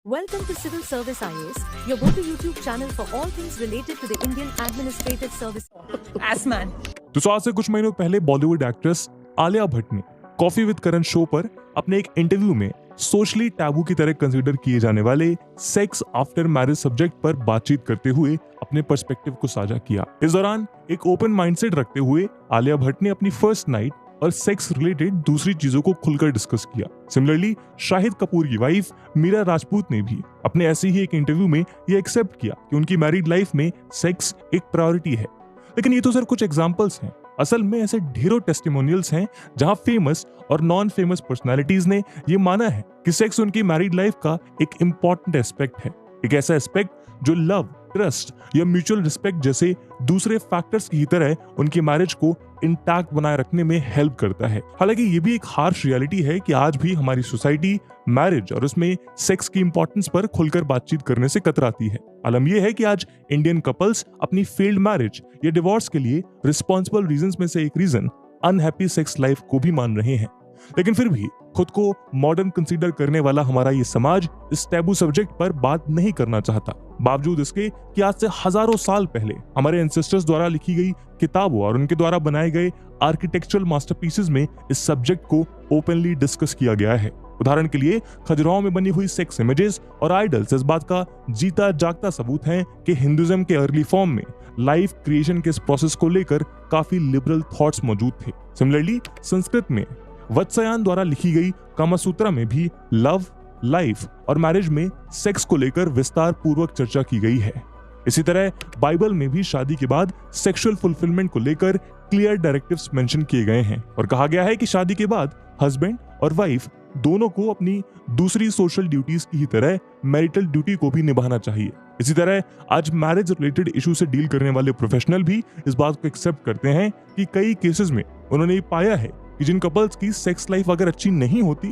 Welcome to Civil Service IAS, your go-to YouTube channel for all things related to the Indian Administrative Service. Assman. तो आज से कुछ महीनों पहले Bollywood actress Alia Bhatt ने कॉफी विद करण शो पर अपने एक इंटरव्यू में सोशली टैबू की तरह कंसीडर किए जाने वाले सेक्स आफ्टर मैरिज सब्जेक्ट पर बातचीत करते हुए अपने पर्सपेक्टिव को साझा किया। इस दौरान एक ओपन माइंडसेट रखते हुए आलिया भट्ट ने अपनी फर्स्ट नाइट और सेक्स रिलेटेड दूसरी चीजों को खुलकर डिस्कस किया। सिमिलरली शाहिद कपूर की वाइफ मीरा राजपूत ने भी अपने ऐसे ही एक इंटरव्यू में ये एक्सेप्ट किया कि उनकी मैरिड लाइफ में सेक्स एक प्रायोरिटी है। लेकिन ये तो सिर्फ कुछ एग्जांपल्स हैं, असल में ऐसे ढेरों टेस्टिमोनियल्स हैं जहां फेमस और नॉन फेमस पर्सनालिटीज ने ये माना है कि सेक्स उनकी मैरिड लाइफ का एक इंपॉर्टेंट एस्पेक्ट है, एक ऐसा एस्पेक्ट जो लव, ट्रस्ट या म्यूचुअल रिस्पेक्ट जैसे दूसरे फैक्टर्स की तरह उनकी मैरिज को इंटैक्ट बनाए रखने में हेल्प करता है। हालांकि ये भी एक हार्श रियलिटी है कि आज भी हमारी सोसाइटी मैरिज और उसमें सेक्स की इंपॉर्टेंस पर खुलकर बातचीत करने से कतराती है। आलम यह है कि आज इंडियन कपल्स अपनी फेल्ड मैरिज या डिवोर्स के लिए रिस्पॉन्सिबल रीजंस में से एक रीजन अनहैप्पी सेक्स लाइफ को भी मान रहे हैं। लेकिन फिर भी खुद को मॉडर्न कंसीडर करने वाला हमारा ये समाज इस टैबू सब्जेक्ट पर बात नहीं करना चाहता, बावजूद इसके कि आज से हजारों साल पहले हमारे एंसेस्टर्स द्वारा लिखी गई किताबों और उनके द्वारा बनाए गए आर्किटेक्चरल मास्टरपीसेस में इस सब्जेक्ट को ओपनली डिस्कस किया गया है। उदाहरण के लिए खजुराहो में बनी हुई सेक्स इमेजेस और आइडल्स इस बात का जीता जागता सबूत हैं कि हिंदुइज्म के अर्ली फॉर्म में लाइफ क्रिएशन के इस प्रोसेस को लेकर काफी लिबरल थॉट्स मौजूद थे। सिमिलरली संस्कृत में वत्सयान द्वारा लिखी गई कामासूत्रा में भी लव, लाइफ और मैरिज में सेक्स को लेकर विस्तार पूर्वक चर्चा की गई है। इसी तरह बाइबल में भी शादी के बाद सेक्सुअल फुलफिलमेंट को लेकर क्लियर डायरेक्टिव्स मेंशन किए गए हैं और कहा गया है कि शादी के बाद हस्बैंड और वाइफ दोनों को अपनी दूसरी सोशल ड्यूटीज की ही तरह मैरिटल ड्यूटी को भी निभाना चाहिए। इसी तरह आज मैरिज रिलेटेड इशू से डील करने वाले प्रोफेशनल भी इस बात को एक्सेप्ट करते हैं कि कई केसेस में उन्होंने ये पाया है कि जिन कपल्स की सेक्स लाइफ अगर अच्छी नहीं होती,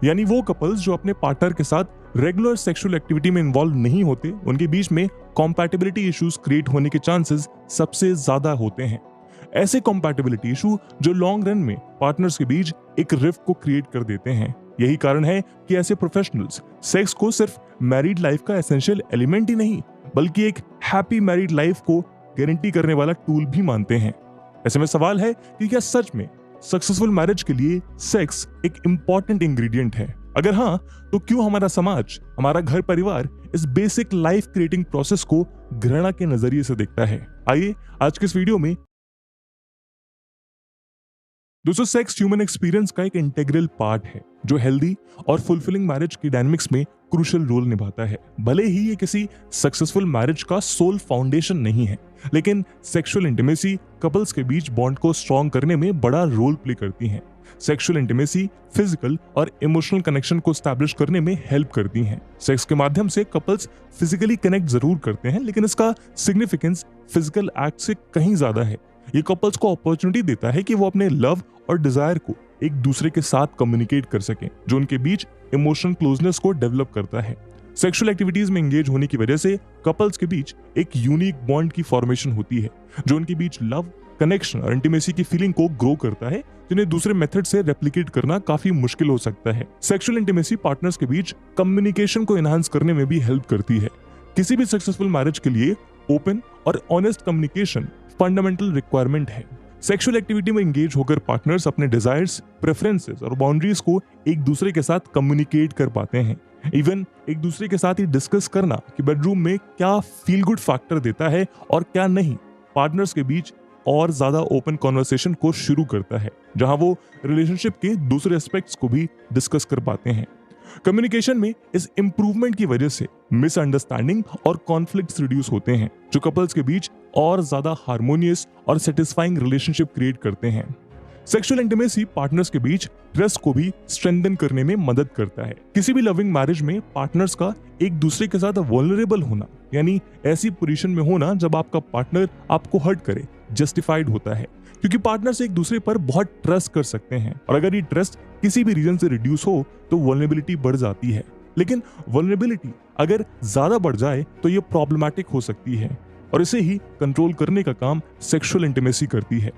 यानी वो कपल्स जो अपने पार्टनर के साथ रेगुलर सेक्सुअल एक्टिविटी में इन्वॉल्व नहीं होते, उनके बीच में कॉम्पैटिबिलिटी इश्यूज क्रिएट होने के चांसेस सबसे ज्यादा होते हैं। ऐसे कॉम्पैटिबिलिटी इशू जो लॉन्ग रन में पार्टनर्स के बीच एक रिफ्ट को क्रिएट कर देते हैं। यही कारण है कि ऐसे प्रोफेशनल्स सेक्स को सिर्फ मैरिड लाइफ का एसेंशियल एलिमेंट ही नहीं बल्कि एक हैप्पी मैरिड लाइफ को गारंटी करने वाला टूल भी मानते हैं। ऐसे में सवाल है कि क्या सच में सक्सेसफुल मैरिज के लिए सेक्स एक इंपॉर्टेंट इंग्रेडिएंट है? अगर हाँ, तो क्यों हमारा समाज, हमारा घर परिवार इस बेसिक लाइफ क्रिएटिंग प्रोसेस को घृणा के नजरिए से देखता है? आइए आज के इस वीडियो में दोस्तों, सेक्स ह्यूमन एक्सपीरियंस का एक इंटीग्रल पार्ट है जो हेल्दी और फुलफिलिंग मैरिज की डायनामिक्स में क्रूशियल रोल निभाता है। भले ही ये किसी सक्सेसफुल मैरिज का सोल फाउंडेशन नहीं है, लेकिन सेक्सुअल इंटीमेसी कपल्स के बीच बॉन्ड को स्ट्रॉन्ग करने में बड़ा रोल प्ले करती है। सेक्सुअल इंटीमेसी फिजिकल और इमोशनल कनेक्शन को स्टैब्लिश करने में हेल्प करती हैं। सेक्स के माध्यम से कपल्स फिजिकली कनेक्ट जरूर करते हैं, लेकिन इसका सिग्निफिकेंस फिजिकल एक्ट से कहीं ज्यादा है। ये कपल्स को अपॉर्चुनिटी देता है कि वो अपने लव और डिजायर को एक दूसरे के साथ कम्युनिकेट कर सकें, जो उनके बीच इमोशनल क्लोजनेस को डेवलप करता है। सेक्सुअल एक्टिविटीज में एंगेज होने की वजह से कपल्स के बीच एक यूनिक बॉन्ड की फॉर्मेशन होती है, जो उनके बीच लव, कनेक्शन और इंटीमेसी की फीलिंग को ग्रो करता है, जिन्हें दूसरे मेथड से रेप्लिकेट करना काफी मुश्किल हो सकता है। सेक्सुअल इंटीमेसी पार्टनर्स के बीच कम्युनिकेशन को एनहांस करने में भी हेल्प करती है। किसी भी सक्सेसफुल मैरिज के लिए ओपन और ऑनेस्ट कम्युनिकेशन फंडामेंटल रिक्वायरमेंट है। सेक्सुअल एक्टिविटी में एंगेज होकर पार्टनर्स अपने डिजायर्स, प्रेफरेंसेस और बाउंड्रीज को एक दूसरे के साथ कम्युनिकेट कर पाते हैं। इवन एक दूसरे के साथ ही डिस्कस करना कि बेडरूम में क्या फील गुड फैक्टर देता है और क्या नहीं, पार्टनर्स के बीच और ज्यादा ओपन कॉन्वर्सेशन को शुरू करता है, जहां वो रिलेशनशिप के दूसरे एस्पेक्ट्स को भी डिस्कस कर पाते हैं। कम्युनिकेशन में इस इंप्रूवमेंट की वजह से मिसअंडरस्टैंडिंग और कॉन्फ्लिक्ट्स रिड्यूस होते हैं, जो कपल्स के बीच और ज्यादा हार्मोनियस और सेटिस्फाइंग रिलेशनशिप क्रिएट करते हैं। सेक्सुअल इंटीमेसी पार्टनर्स के बीच ट्रस्ट को भी स्ट्रेंथन करने में मदद करता है। किसी भी लविंग मैरिज में पार्टनर्स का एक दूसरे के साथ वल्नरेबल होना, यानी ऐसी पोजीशन में होना जब आपका पार्टनर आपको हर्ट करे, जस्टिफाइड होता है, क्योंकि पार्टनर्स एक दूसरे पर बहुत ट्रस्ट कर सकते हैं और अगर ये ट्रस्ट किसी भी रीजन से रिड्यूस हो तो वल्नरेबिलिटी बढ़ जाती है। लेकिन वल्नरेबिलिटी अगर ज्यादा बढ़ जाए तो ये प्रॉब्लमैटिक हो सकती है और इसे ही कंट्रोल करने का काम सेक्सुअल इंटीमेसी करती है,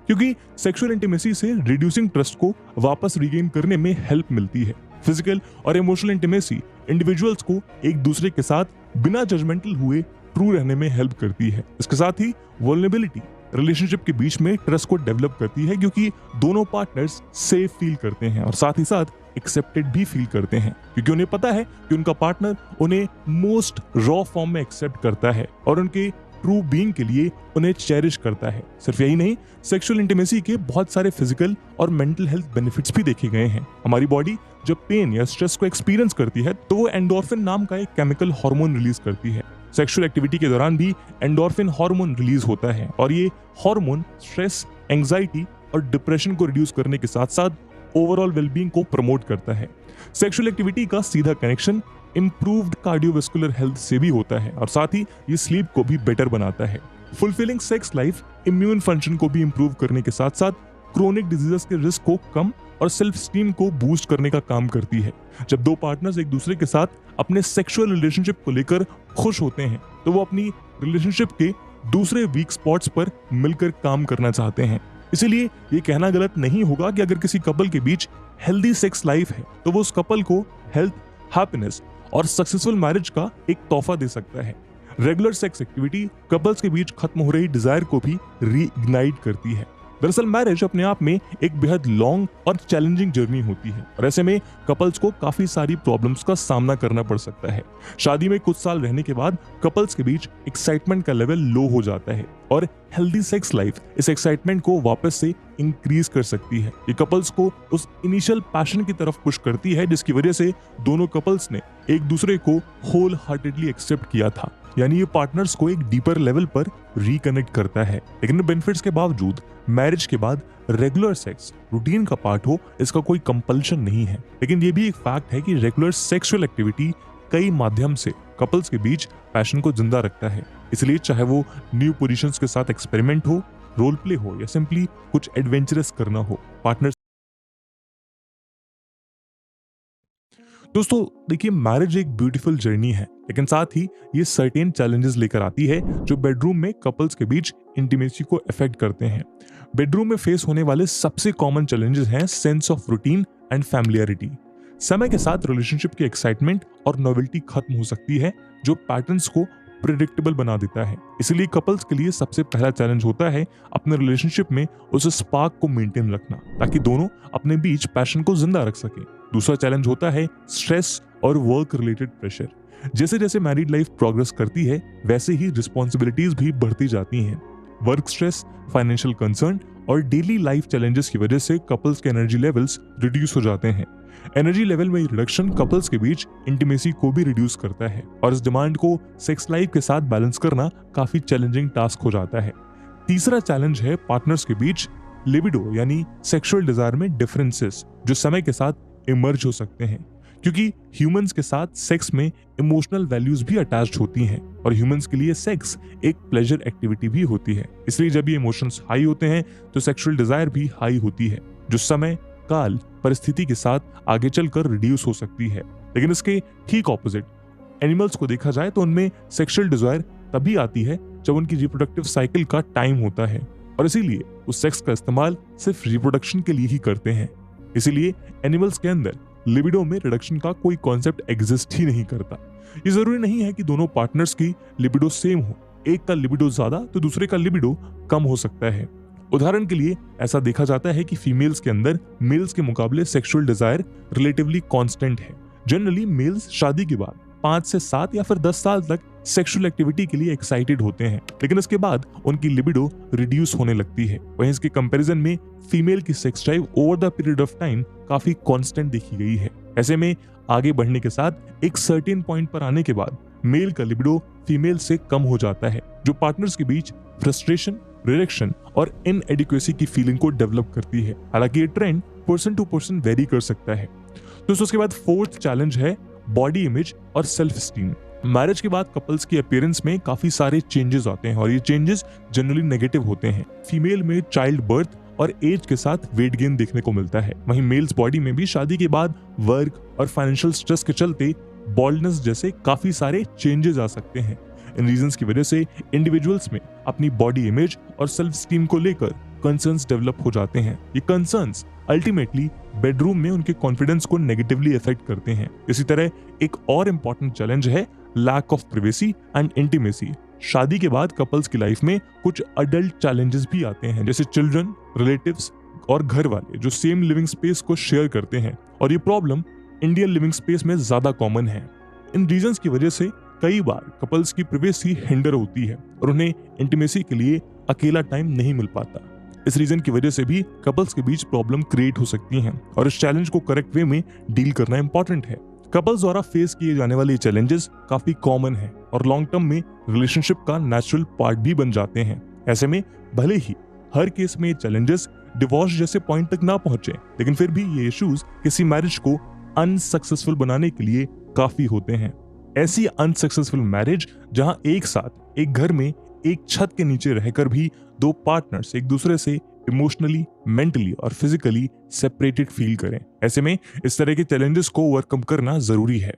क्योंकि सेक्सुअल इंटीमेसी से रिड्यूसिंग ट्रस्ट को वापस रिगेन करने में हेल्प मिलती है। फिजिकल और इमोशनल इंटीमेसी इंडिविजुअल्स को एक दूसरे के साथ बिना जजमेंटल हुए ट्रू रहने में हेल्प करती है। इसके साथ ही वल्नरेबिलिटी रिलेशनशिप के बीच में ट्रस्ट को डेवलप करती है, क्योंकि दोनों पार्टनर्स सेफ फील करते हैं और साथ ही साथ एक्सेप्टेड भी फील करते हैं, क्योंकि उन्हें पता है कि उनका पार्टनर उन्हें मोस्ट रॉ फॉर्म में एक्सेप्ट करता है और उनके ट्रू बीइंग के लिए उन्हें चेरिश करता है। सिर्फ यही नहीं, सेक्सुअल इंटीमेसी के बहुत सारे फिजिकल और मेंटल हेल्थ बेनिफिट्स भी देखे गए हैं। हमारी बॉडी जब पेन या स्ट्रेस को एक्सपीरियंस करती है तो वो एंडोर्फिन नाम का एक केमिकल हार्मोन रिलीज करती है। सेक्सुअल एक्टिविटी के दौरान भी एंडोर्फिन हार्मोन रिलीज होता है और ये हार्मोन स्ट्रेस, एंजाइटी और डिप्रेशन को रिड्यूस करने के साथ साथ ओवरऑल वेलबींग को प्रमोट करता है। सेक्सुअल एक्टिविटी का सीधा कनेक्शन इंप्रूव्ड कार्डियोवास्कुलर हेल्थ से भी होता है और साथ ही ये स्लीप को भी बेटर बनाता है। Fulfilling sex life immune function को भी इंप्रूव करने के साथ साथ क्रोनिक डिजीजेस के रिस्क को कम और सेल्फ स्टीम को बूस्ट करने का काम करती है। जब दो पार्टनर्स एक दूसरे के साथ अपने सेक्सुअल रिलेशनशिप को लेकर खुश होते हैं तो वो अपनी रिलेशनशिप के दूसरे वीक स्पॉट्स पर मिलकर काम करना चाहते हैं। इसीलिए ये कहना गलत नहीं होगा कि अगर किसी कपल के बीच हेल्दी सेक्स लाइफ है तो वो उस कपल को हेल्थ, हैप्पीनेस और सक्सेसफुल मैरिज का एक तोहफा दे सकता है। रेगुलर सेक्स एक्टिविटी कपल्स के बीच खत्म हो रही डिजायर को भी रीइग्नाइट करती है। दरअसल मैरिज अपने आप में एक बेहद लॉन्ग और चैलेंजिंग जर्नी होती है और ऐसे में कपल्स को काफी सारी प्रॉब्लम्स का सामना करना पड़ सकता है। शादी में कुछ साल रहने के बाद कपल्स के बीच एक्साइटमेंट का लेवल लो हो जाता है और हेल्दी सेक्स लाइफ इस एक्साइटमेंट को वापस से इंक्रीज कर सकती है। ये कपल्स को उस इनिशियल पैशन की तरफ पुश करती है जिसकी वजह से दोनों कपल्स ने एक दूसरे को होल हार्टेडली एक्सेप्ट किया था, यानी ये पार्टनर्स को एक डीपर लेवल पर रिकनेक्ट करता है। लेकिन बेनिफिट्स के बावजूद मैरिज के बाद रेगुलर सेक्स रूटीन का पार्ट हो इसका कोई कंपल्शन नहीं है। लेकिन ये भी एक फैक्ट है कि रेगुलर सेक्सुअल एक्टिविटी कई माध्यम से कपल्स के बीच पैशन को जिंदा रखता है। इसलिए चाहे वो न्यू पोजीशंस के साथ एक्सपेरिमेंट हो, रोल प्ले हो या सिंपली कुछ एडवेंचरस करना हो, पार्टनर। दोस्तों देखिए, मैरिज एक ब्यूटीफुल जर्नी है लेकिन साथ ही ये सर्टेन चैलेंजेस लेकर आती है जो बेडरूम में कपल्स के बीच इंटीमेसी को अफेक्ट करते हैं। बेडरूम में फेस होने वाले सबसे कॉमन चैलेंजेस हैं sense of routine and familiarity. समय के साथ रिलेशनशिप की एक्साइटमेंट और नोवेल्टी खत्म हो सकती है जो पैटर्न्स को प्रिडिक्टेबल बना देता है। इसलिए कपल्स के लिए सबसे पहला चैलेंज होता है अपने रिलेशनशिप में उस स्पार्क को मेंटेन रखना ताकि दोनों अपने बीच पैशन को जिंदा रख सकें। दूसरा चैलेंज होता है स्ट्रेस और वर्क रिलेटेड प्रेशर। जैसे जैसे मैरिड लाइफ प्रोग्रेस करती है वैसे ही रिस्पॉन्सिबिलिटीज भी बढ़ती जाती हैं। वर्क स्ट्रेस, फाइनेंशियल कंसर्न और डेली लाइफ चैलेंजेस की वजह से कपल्स के एनर्जी लेवल्स रिड्यूस हो जाते हैं। एनर्जी लेवल में रिडक्शन कपल्स के बीच इंटीमेसी को भी रिड्यूस करता है और इस डिमांड को सेक्स लाइफ के साथ बैलेंस करना काफी चैलेंजिंग टास्क हो जाता है। तीसरा चैलेंज है पार्टनर्स के बीच लिबिडो यानी सेक्सुअल डिजायर में डिफरेंसेस जो समय के साथ इमर्ज हो सकते हैं, क्योंकि ह्यूमंस के साथ सेक्स में इमोशनल वैल्यूज भी अटैच्ड होती हैं और ह्यूमंस के लिए सेक्स एक प्लेजर एक्टिविटी भी होती है। इसलिए जब ये इमोशंस हाई होते हैं तो सेक्सुअल डिजायर भी हाई होती है जो समय, काल, परिस्थिति के साथ आगे चलकर रिड्यूस हो सकती है। लेकिन इसके ठीक ऑपोजिट एनिमल्स को देखा जाए तो उनमें सेक्सुअल डिजायर तभी आती है जब उनकी रिप्रोडक्टिव साइकिल का टाइम होता है और इसीलिए उस सेक्स का इस्तेमाल सिर्फ रिप्रोडक्शन के लिए ही करते हैं। इसीलिए एनिमल्स के अंदर लिबिडो में रिडक्शन का कोई कॉन्सेप्ट एग्जिस्ट ही नहीं करता। ये जरूरी नहीं है कि दोनों पार्टनर्स की लिबिडो सेम हो, एक का लिबिडो ज्यादा तो दूसरे का लिबिडो कम हो सकता है। उदाहरण के लिए ऐसा देखा जाता है कि फीमेल्स के अंदर मेल्स के मुकाबले सेक्सुअल डिजायर रिलेटिवली कांस्टेंट है। जनरली मेल्स शादी के बाद 5 से 7 या फिर 10 साल तक सेक्सुअल एक्टिविटी के लिए एक्साइटेड होते हैं, लेकिन इसके बाद उनकी लिबिडो रिड्यूस होने लगती है। वहीं इसके कंपैरिजन में फीमेल की sex drive over the period of time काफी कांस्टेंट देखी गई है। ऐसे में आगे बढ़ने के साथ एक सर्टेन पॉइंट पर आने के बाद मेल का लिबिडो फीमेल से कम हो जाता है जो पार्टनर्स के बीच फ्रस्ट्रेशन, रिजेक्शन और इनएडिक्वेसी की फीलिंग को डेवलप करती है। हालांकि ये trend person to person vary कर सकता है। दोस्तों उसके बाद फोर्थ चैलेंज है बॉडी इमेज और सेल्फ स्टीम। मैरिज के बाद कपल्स की अपीयरेंस में काफी सारे चेंजेस आते हैं और ये चेंजेस जनरली नेगेटिव होते हैं। फीमेल में चाइल्ड बर्थ और एज के साथ वेट गेन देखने को मिलता है। वहीं मेल्स बॉडी में भी शादी के बाद वर्क और फाइनेंशियल स्ट्रेस के चलते बॉल्डनेस जैसे काफी सारे चेंजेस आ सकते हैं। इन रीजंस की वजह से इंडिविजुअल्स में अपनी बॉडी इमेज और सेल्फ स्टीम को लेकर कंसर्न्स डेवलप हो जाते हैं। ये कंसर्न्स अल्टीमेटली बेडरूम में उनके कॉन्फिडेंस को नेगेटिवली इफेक्ट करते हैं। इसी तरह एक और इम्पॉर्टेंट चैलेंज है lack of privacy and intimacy. शादी के बाद कपल्स की लाइफ में कुछ अडल्ट चैलेंजेस भी आते हैं, जैसे चिल्ड्रन, रिलेटिव्स और घर वाले जो सेम लिविंग स्पेस को शेयर करते हैं, और ये प्रॉब्लम इंडियन लिविंग स्पेस में ज्यादा कॉमन है। इन रीजंस की वजह से कई बार कपल्स की प्रिवेसी हिंडर होती है और उन्हें इंटीमेसी के लिए अकेला टाइम नहीं मिल पाता। इस रीजन की वजह से भी कपल्स के बीच प्रॉब्लम क्रिएट हो सकती हैं और इस चैलेंज को करेक्ट वे में डील करना इंपॉर्टेंट है। कपल्स द्वारा फेस किए जाने वाले चैलेंजेस काफी कॉमन है और लॉन्ग टर्म में रिलेशनशिप का नेचुरल पार्ट भी बन जाते हैं। ऐसे में भले ही हर केस में ये चैलेंजेस डिवोर्स जैसे पॉइंट तक ना पहुंचे, लेकिन फिर भी ये इश्यूज किसी मैरिज को अनसक्सेसफुल बनाने के लिए काफी होते हैं। ऐसी अनसक्सेसफुल मैरिज जहां एक साथ एक घर में एक छत के नीचे रहकर भी दो पार्टनर्स एक दूसरे से इमोशनली, मेंटली और फिजिकली सेपरेटेड फील करें। ऐसे में इस तरह के चैलेंजेस को ओवरकम करना जरूरी है।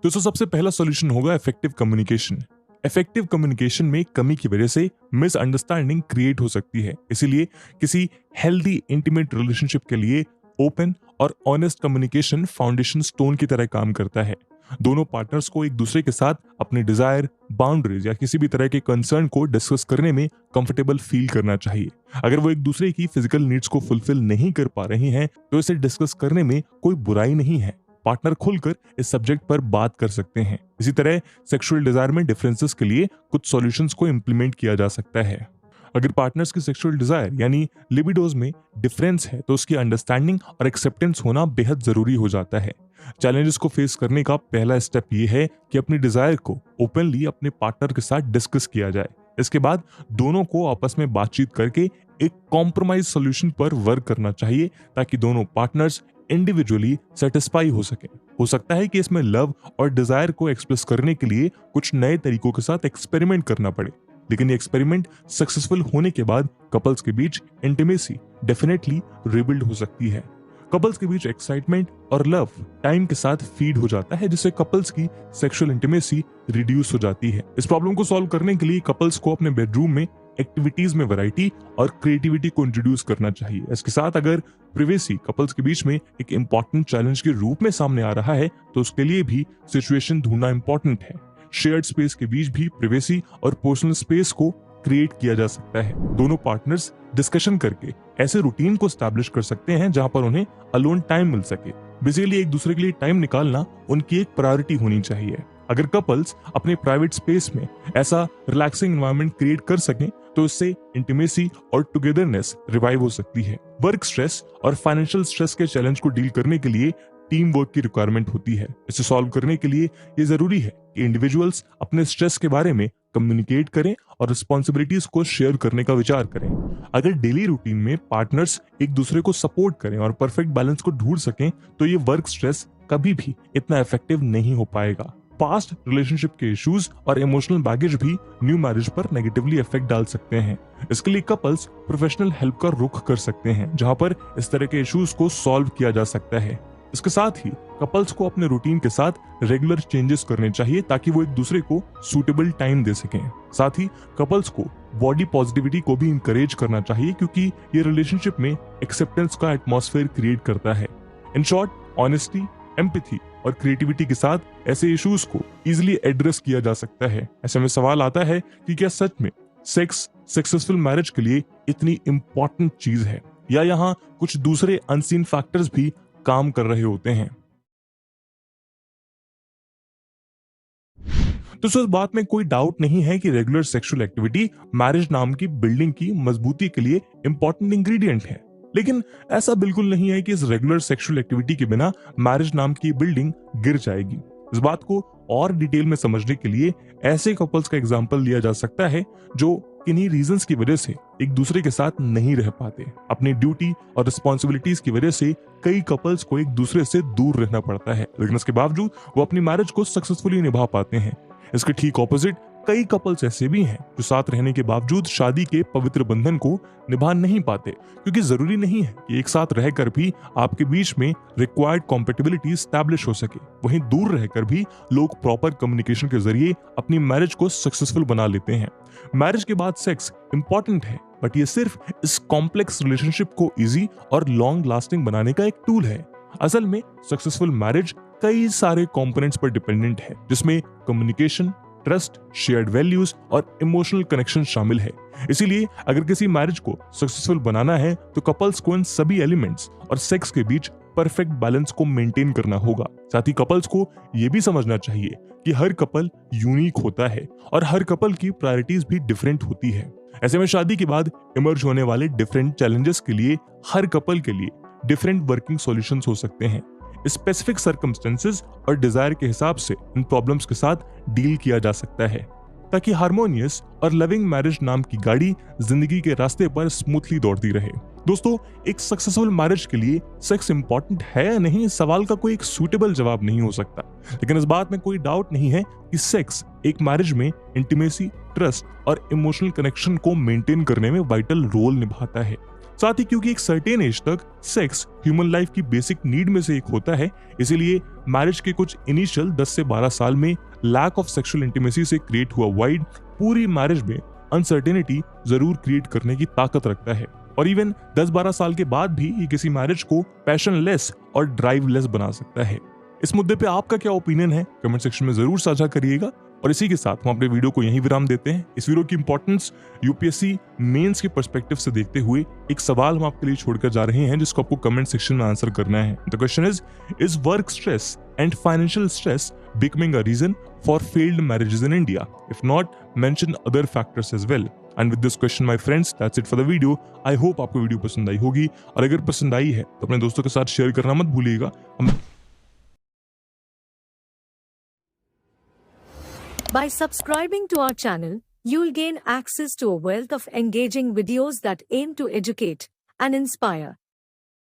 दोस्तों, सबसे पहला सॉल्यूशन होगा इफेक्टिव कम्युनिकेशन। इफेक्टिव कम्युनिकेशन में कमी की वजह से मिसअंडरस्टैंडिंग क्रिएट हो सकती है। इसीलिए किसी हेल्दी इंटीमेट रिलेशनशिप के लिए ओपन और ऑनेस्ट कम्युनिकेशन फाउंडेशन स्टोन की तरह काम करता है। दोनों पार्टनर्स को एक दूसरे के साथ अपने डिजायर, बाउंड्रीज या किसी भी तरह के कंसर्न को डिस्कस करने में कंफर्टेबल फील करना चाहिए। अगर वो एक दूसरे की फिजिकल नीड्स को फुलफिल नहीं कर पा रहे हैं तो इसे डिस्कस करने में कोई बुराई नहीं है। पार्टनर खुलकर इस सब्जेक्ट पर बात कर सकते हैं। इसी तरह सेक्सुअल डिजायर में डिफरेंसेस के लिए कुछ सॉल्यूशंस को इंप्लीमेंट किया जा सकता है। अगर पार्टनर्स की सेक्सुअल डिजायर यानी लिबिडोज में डिफरेंस है तो उसकी अंडरस्टैंडिंग और एक्सेप्टेंस होना बेहद जरूरी हो जाता है। चैलेंजेस को फेस करने का पहला स्टेप ये है कि अपनी डिजायर को ओपनली अपने पार्टनर के साथ डिस्कस किया जाए। इसके बाद दोनों को आपस में बातचीत करके एक कॉम्प्रोमाइज सॉल्यूशन पर वर्क करना चाहिए ताकि दोनों पार्टनर्स इंडिविजुअली सेटिस्फाई हो सके। हो सकता है कि इसमें लव और डिजायर को एक्सप्रेस करने के लिए कुछ नए तरीकों के साथ एक्सपेरिमेंट करना पड़े, लेकिन ये एक्सपेरिमेंट सक्सेसफुल होने के बाद कपल्स के बीच इंटीमेसी डेफिनेटली रिबिल्ड हो सकती है। कपल्स के बीच एक्साइटमेंट और लव टाइम के साथ फीड हो जाता है, जिससे कपल्स की सेक्सुअल इंटीमेसी रिड्यूस हो जाती है। इस प्रॉब्लम को सॉल्व करने के लिए कपल्स को अपने बेडरूम में एक्टिविटीज में वैरायटी और क्रिएटिविटी को इंट्रोड्यूस करना चाहिए। इसके साथ अगर प्रिवेसी कपल्स के बीच में एक इंपॉर्टेंट चैलेंज के रूप में सामने आ रहा है तो उसके लिए भी सिचुएशन ढूंढना इंपॉर्टेंट है। शेयर्ड स्पेस के बीच भी प्रिवेसी और पर्सनल स्पेस को क्रिएट किया जा सकता है। दोनों पार्टनर्स डिस्कशन करके ऐसे रूटीन को एस्टैब्लिश कर सकते हैं जहां पर उन्हें अलोन टाइम मिल सके। बेसिकली एक दूसरे के लिए टाइम निकालना उनकी एक प्रायोरिटी होनी चाहिए। अगर कपल्स अपने प्राइवेट स्पेस में ऐसा रिलैक्सिंग एनवायरनमेंट क्रिएट कर सकें तो इससे इंटीमेसी और टुगेदरनेस रिवाइव हो सकती है। वर्क स्ट्रेस और फाइनेंशियल स्ट्रेस के चैलेंज को डील करने के लिए टीम वर्क की रिक्वायरमेंट होती है। इसे सॉल्व करने के लिए ये जरूरी है कि इंडिविजुअल्स अपने स्ट्रेस के बारे में कम्युनिकेट करें और रिस्पॉन्सिबिलिटीज को शेयर करने का विचार करें। अगर डेली रूटीन में पार्टनर्स एक दूसरे को सपोर्ट करें और परफेक्ट बैलेंस को ढूंढ सकें तो ये वर्क स्ट्रेस कभी भी इतना इफेक्टिव नहीं हो पाएगा। पास्ट रिलेशनशिप के इश्यूज और इमोशनल बैगेज भी न्यू मैरिज पर नेगेटिवली इफेक्ट डाल सकते हैं। इसके लिए कपल्स प्रोफेशनल हेल्प का रुख कर सकते हैं जहां पर इस तरह के इश्यूज को सॉल्व किया जा सकता है। इसके साथ ही कपल्स को अपने रूटीन के साथ रेगुलर चेंजेस करने चाहिए ताकि वो एक दूसरे को सूटेबल टाइम दे सकें। साथ ही कपल्स को बॉडी पॉजिटिविटी को भी इंकरेज करना चाहिए क्योंकि ये रिलेशनशिप में एक्सेप्टेंस का एटमॉस्फेयर क्रिएट करता है। इन शॉर्ट, ऑनेस्टी, एम्पैथी और क्रिएटिविटी के साथ ऐसे इश्यूज को इजीली एड्रेस किया जा सकता है। ऐसे में सवाल आता है कि क्या सच में सेक्स सक्सेसफुल मैरिज के लिए इतनी इंपॉर्टेंट चीज है या यहाँ कुछ दूसरे अनसीन फैक्टर्स भी काम कर रहे होते हैं। तो इस बात में कोई डाउट नहीं है कि रेगुलर सेक्सुअल एक्टिविटी मैरिज नाम की बिल्डिंग की मजबूती के लिए इंपॉर्टेंट इंग्रेडिएंट है। लेकिन ऐसा बिल्कुल नहीं है कि इस रेगुलर सेक्सुअल एक्टिविटी के बिना मैरिज नाम की बिल्डिंग गिर जाएगी। इस बात को और डिटेल में समझने के लिए ऐसे कपल्स का एग्जांपल लिया जा सकता है जो किन्हीं रीजंस की वजह से एक दूसरे के साथ नहीं रह पाते। अपनी ड्यूटी और रिस्पॉन्सिबिलिटीज की वजह से कई कपल्स को एक दूसरे से दूर रहना पड़ता है, लेकिन इसके बावजूद वो अपनी मैरिज को सक्सेसफुली निभा पाते हैं। इसके ठीक ऑपोजिट कई कपल्स ऐसे भी हैं जो साथ रहने के बावजूद शादी के पवित्र बंधन को निभा नहीं पाते, क्योंकि जरूरी नहीं है कि एक साथ रहकर भी आपके बीच में रिक्वायर्ड कॉम्पेटिबिलिटी स्टैब्लिश हो सके। वहीं दूर रहकर भी लोग प्रॉपर कम्युनिकेशन के जरिए अपनी मैरिज को सक्सेसफुल बना लेते हैं। मैरिज के बाद सेक्स इंपॉर्टेंट है, बट ये सिर्फ इस कॉम्प्लेक्स रिलेशनशिप को इजी और लॉन्ग लास्टिंग बनाने का एक टूल है। असल में सक्सेसफुल मैरिज कई सारे कंपोनेंट्स पर डिपेंडेंट है, जिसमें कम्युनिकेशन, ट्रस्ट, शेयर्ड वैल्यूज और इमोशनल कनेक्शन शामिल है। इसीलिए अगर किसी मैरिज को सक्सेसफुल बनाना है तो कपल्स को इन सभी एलिमेंट्स और सेक्स के बीच परफेक्ट बैलेंस को मेंटेन करना होगा। साथ ही कपल्स को यह भी समझना चाहिए कि हर कपल यूनिक होता है और हर कपल की प्रायोरिटीज भी डिफरेंट होती है। ऐसे में शादी के बाद इमर्ज होने वाले डिफरेंट चैलेंजेस के लिए हर कपल के लिए डिफरेंट वर्किंग सॉल्यूशंस हो सकते हैं। स्पेसिफिक सर्कमस्टेंसेस और डिजायर के हिसाब से इन प्रॉब्लम्स के साथ डील किया जा सकता है, ताकि हार्मोनियस और लविंग मैरिज नाम की गाड़ी जिंदगी के रास्ते पर स्मूथली दौड़ती रहे। दोस्तों, एक सक्सेसफुल मैरिज के लिए सेक्स इंपॉर्टेंट है या नहीं, इस सवाल का कोई एक सूटेबल जवाब नहीं हो सकता, लेकिन इस बात में कोई डाउट नहीं है कि सेक्स एक मैरिज में इंटीमेसी, ट्रस्ट और इमोशनल कनेक्शन को मेंटेन करने में वाइटल रोल निभाता है। साथ ही क्योंकि एक सर्टेन एज तक सेक्स ह्यूमन लाइफ की बेसिक नीड में से एक होता है, इसीलिए मैरिज के कुछ इनिशियल 10 से 12 साल में लैक ऑफ सेक्सुअल इंटीमेसी से क्रिएट हुआ वाइड पूरी मैरिज में अनसर्टेनिटी जरूर क्रिएट करने की ताकत रखता है। और इवन 10-12 साल के बाद भी ये किसी मैरिज को पैशनलेस और ड्राइवलेस बना सकता है। इस मुद्दे पे आपका क्या ओपिनियन है, कमेंट सेक्शन में जरूर साझा करिएगा। और इसी के साथ हम अपने वीडियो को यहीं विराम देते हैं। इस वीडियो की इंपॉर्टेंस यूपीएससी मेंस के पर्सपेक्टिव से देखते हुए एक सवाल हम आपके लिए छोड़कर जा रहे हैं, जिसको आपको कमेंट सेक्शन में आंसर करना है। The question is work stress and financial stress becoming a reason for failed marriages in India? If not, mention other factors as well. And with this question my friends, that's it for the video. I hope आपको video पसंद आई होगी, और अगर पसंद आई है तो अपने दोस्तों के साथ शेयर करना मत भूलिएगा। By subscribing to our channel, you'll gain access to a wealth of engaging videos that aim to educate and inspire.